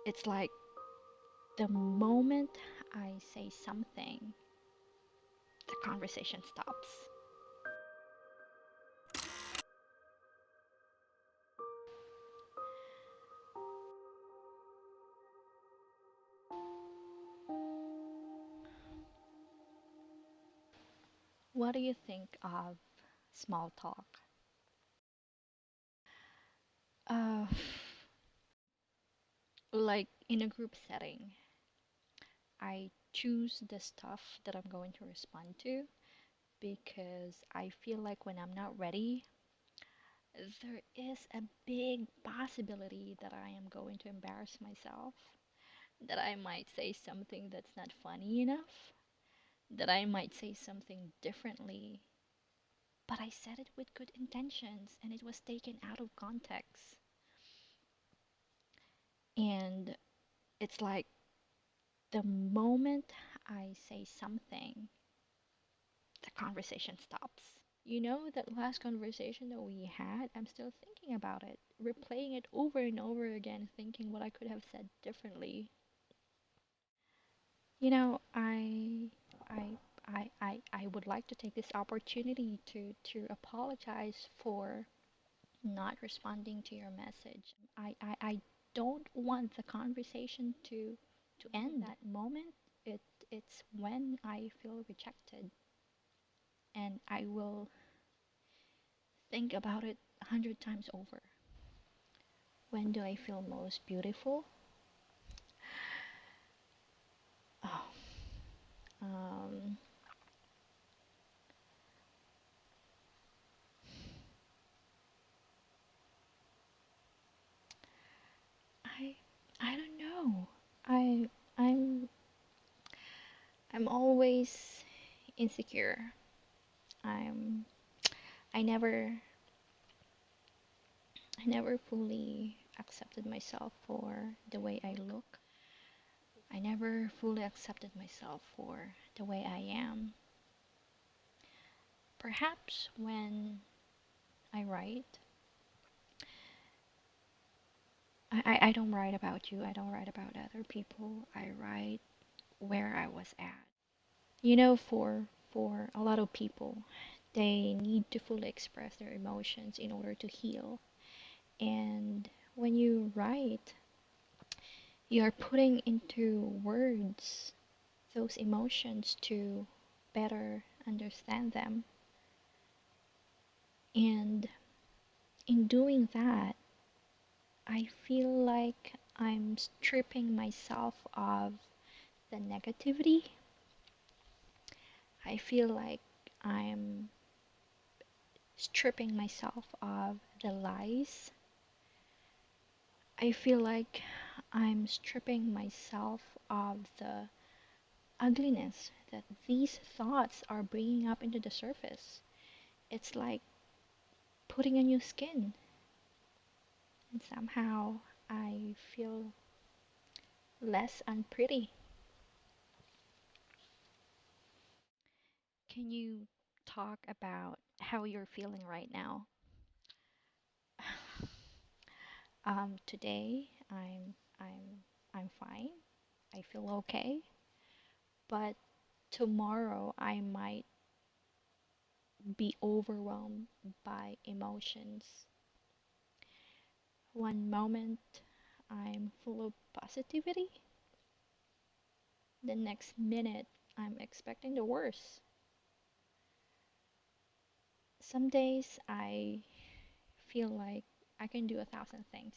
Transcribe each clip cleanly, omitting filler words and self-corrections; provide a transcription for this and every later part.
It's like the moment I say something, the conversation stops. What do you think of small talk? Uh, like in a group setting, I choose the stuff that I'm going to respond to because I feel like when I'm not ready, there is a big possibility that I am going to embarrass myself, that I might say something that's not funny enough, that I might say something differently, but I said it with good intentions and it was taken out of context. And it's like the moment I say something, the conversation stops. You know, that last conversation that we had, I'm still thinking about it, replaying it over and over again, thinking what I could have said differently. You know, I would like to take this opportunity to apologize for not responding to your message. I don't want the conversation to end. That moment, it it's when I feel rejected, and I will think about it 100 times over. When do I feel most beautiful? Oh, um, I I don't know. I I'm I'm always insecure. I'm I never I never fully accepted myself for the way I look. I never fully accepted myself for the way I am. Perhaps when I write, I don't write about you, I don't write about other people, I write where I was at. You know, for a lot of people, they need to fully express their emotions in order to heal. And when you write, you are putting into words those emotions to better understand them. And in doing that, I feel like I'm stripping myself of the negativity. I feel like I'm stripping myself of the lies. I feel like I'm stripping myself of the ugliness that these thoughts are bringing up into the surface. It's like putting a new skin, and somehow I feel less unpretty. Can you talk about how you're feeling right now? Today I'm fine. I feel okay, but tomorrow I might be overwhelmed by emotions. One moment I'm full of positivity, the next minute I'm expecting the worst. Some days I feel like I can do 1,000 things,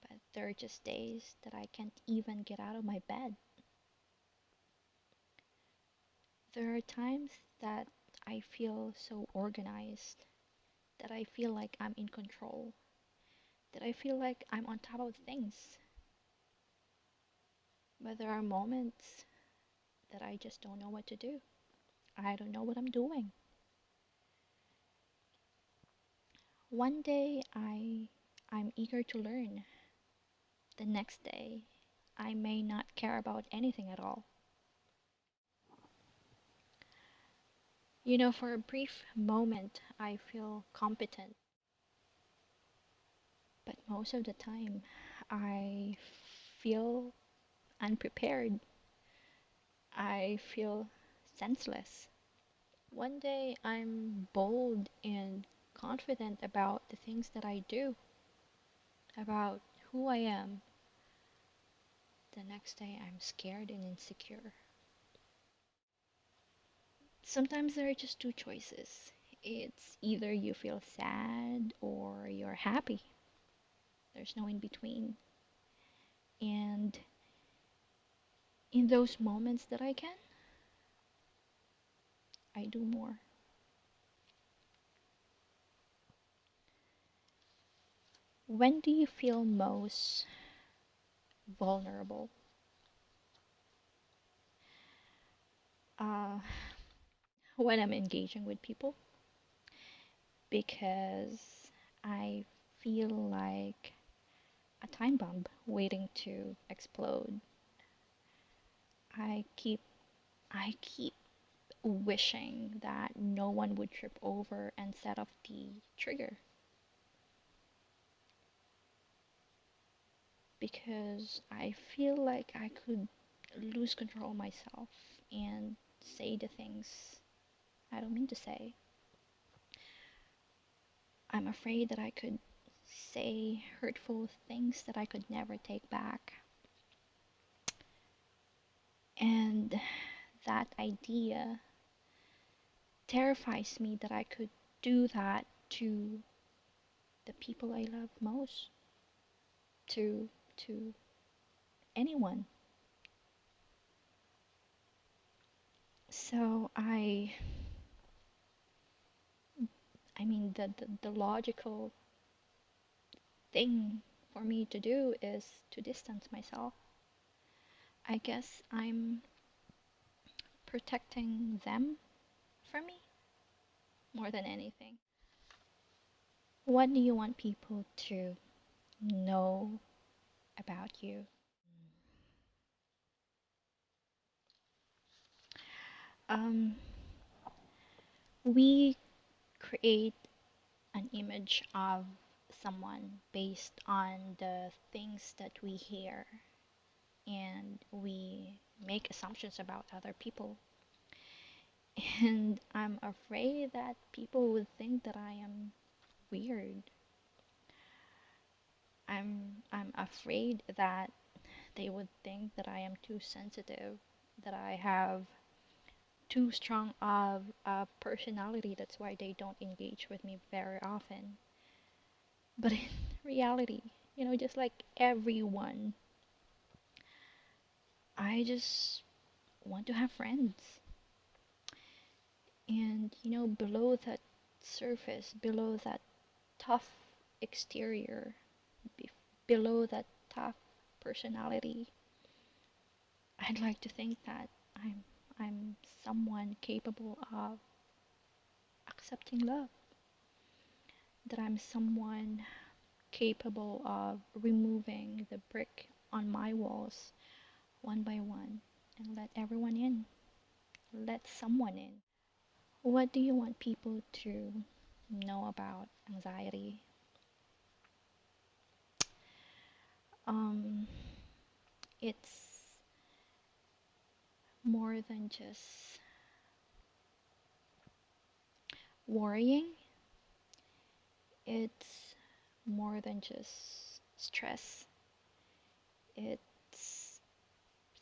but there are just days that I can't even get out of my bed. There are times that I feel so organized, that I feel like I'm in control, that I feel like I'm on top of things. But there are moments that I just don't know what to do. I don't know what I'm doing. One day I'm eager to learn. The next day I may not care about anything at all. You know, for a brief moment I feel competent. But most of the time, I feel unprepared. I feel senseless. One day, I'm bold and confident about the things that I do, about who I am. The next day, I'm scared and insecure. Sometimes there are just two choices. It's either you feel sad or you're happy. There's no in between. And in those moments that I can, I do more. When do you feel most vulnerable? Uh, when I'm engaging with people, because I feel like a time bomb waiting to explode. I keep I keep wishing that no one would trip over and set off the trigger because I feel like I could lose control of myself and say the things I don't mean to say. I'm afraid that I could say hurtful things that I could never take back. And that idea terrifies me that I could do that to the people I love most, to anyone. So I mean the logical thing for me to do is to distance myself. I guess I'm protecting them from me more than anything. What do you want people to know about you? Um, we create an image of someone based on the things that we hear, and we make assumptions about other people. And I'm afraid that people would think that I am weird. I'm afraid that they would think that I am too sensitive, that I have too strong of a personality. That's why they don't engage with me very often. But in reality, just like everyone, I just want to have friends. And below that surface, below that tough exterior, below that tough personality, I'd like to think that I'm someone capable of accepting love, that I'm someone capable of removing the brick on my walls one by one and let everyone in, let someone in. What do you want people to know about anxiety? Um, it's more than just worrying, it's more than just stress. It's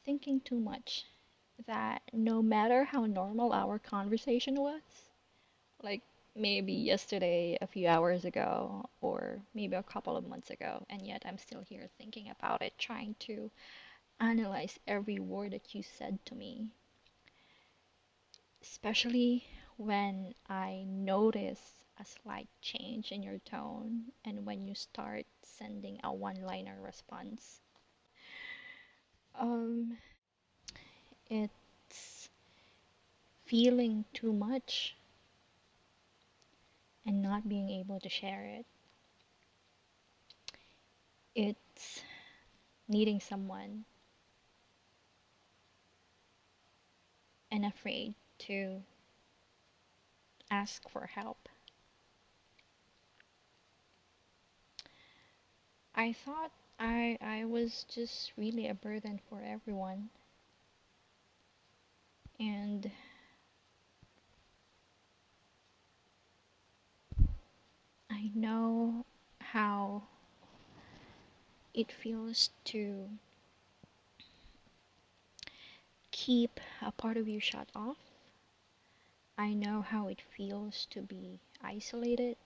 thinking too much that no matter how normal our conversation was, like maybe yesterday, a few hours ago, or maybe a couple of months ago, and yet I'm still here thinking about it, trying to analyze every word that you said to me, especially when I notice a slight change in your tone and when you start sending a one-liner response. Um, it's feeling too much and not being able to share it. It's needing someone and afraid to ask for help. I thought I was just really a burden for everyone, and I know how it feels to keep a part of you shut off. I know how it feels to be isolated,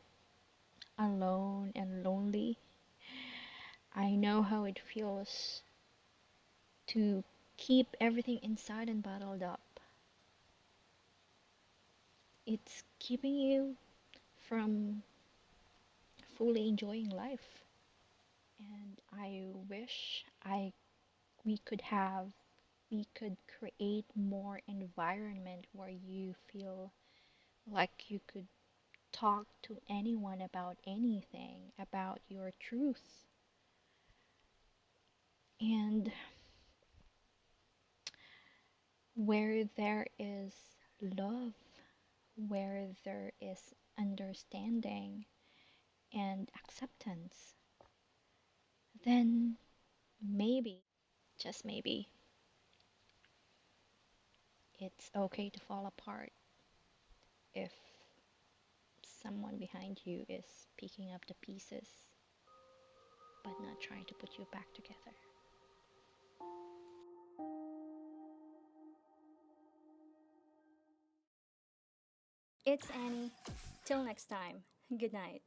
alone, and lonely. I know how it feels to keep everything inside and bottled up. It's keeping you from fully enjoying life. And I wish I we could have we could create more environment where you feel like you could talk to anyone about anything, about your truth. And where there is love, where there is understanding and acceptance, then maybe, just maybe, it's okay to fall apart if someone behind you is picking up the pieces but not trying to put you back together. It's Annie. Till next time. Good night.